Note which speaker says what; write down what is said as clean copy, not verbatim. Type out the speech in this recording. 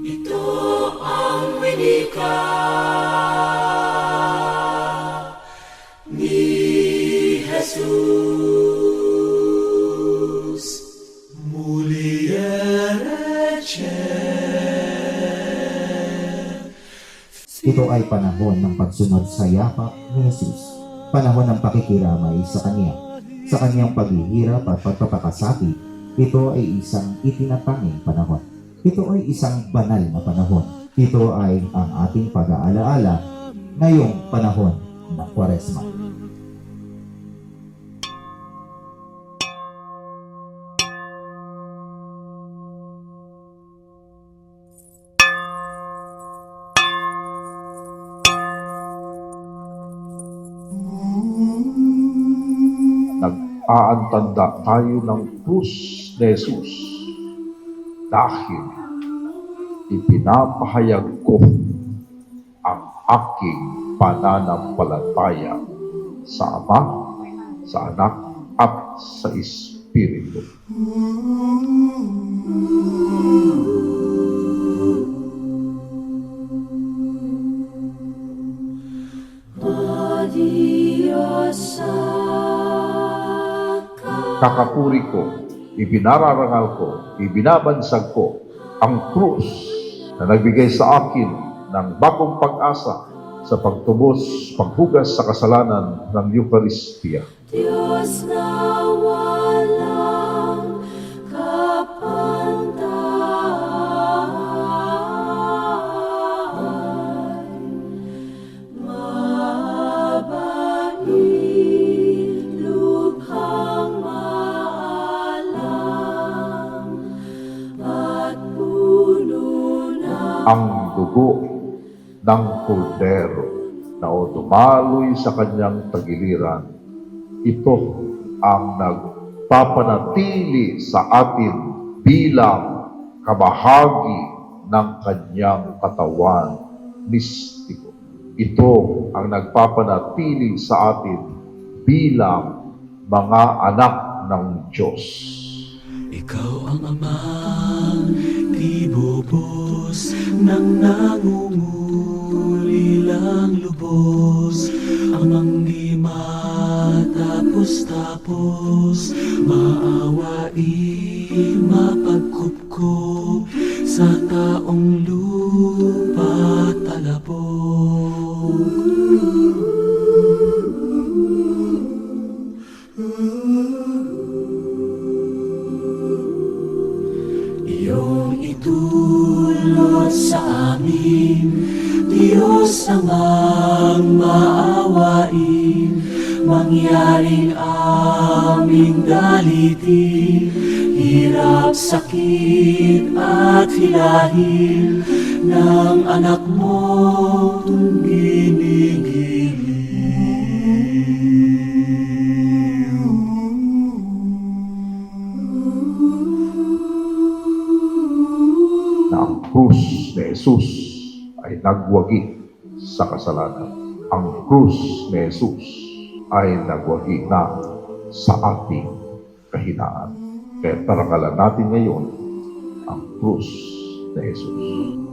Speaker 1: Ito ang winika ni Jesus.
Speaker 2: Ito ay panahon ng pagsunod sa yakap ni Jesus, panahon ng pakikiramay sa Kanya, sa Kanyang paghihirap at pagpapakasakit. Ito ay isang itinatanging panahon. Ito ay isang banal na panahon. Ito ay ang ating pag-aalaala ngayong panahon ng Kwaresma.
Speaker 3: Nag-aantanda tayo ng krus ni Jesus dahil ipinapahayag ko ang aking pananampalataya sa Ama, sa Anak, at sa Espiritu. Kakapuri ko, ibinararangal ko, ibinabansag ko ang krus na nagbigay sa akin ng bagong pag-asa sa pagtubos, paghugas sa kasalanan ng Eucharistia.
Speaker 1: Diyos na walang kapantay, mabait, lukhang maalam, at puno ng
Speaker 3: Ang dugo ng kordero na dumaloy sa kanyang tagiliran, ito ang nagpapanatili sa atin bilang kabahagi ng kanyang katawan mistiko. Ito ang nagpapanatili sa atin bilang mga anak ng Diyos.
Speaker 1: Ikaw ang amang di bubos nang nangungulilang lubos, amang di matapos-tapos, maawain mapagkupkup sa taong lupa talabog. Iyong itulot sa amin, Diyos amang maawain, mangyaring aming dalitin, hirap, sakit at hilahin ng anak mo ginigiliw.
Speaker 3: Na ang krus ni Jesus ay nagwagi sa kasalanan. Ang krus ni Jesus ay nagwagi na sa ating kahinaan. Kaya parangalan natin ngayon ang krus ni Jesus.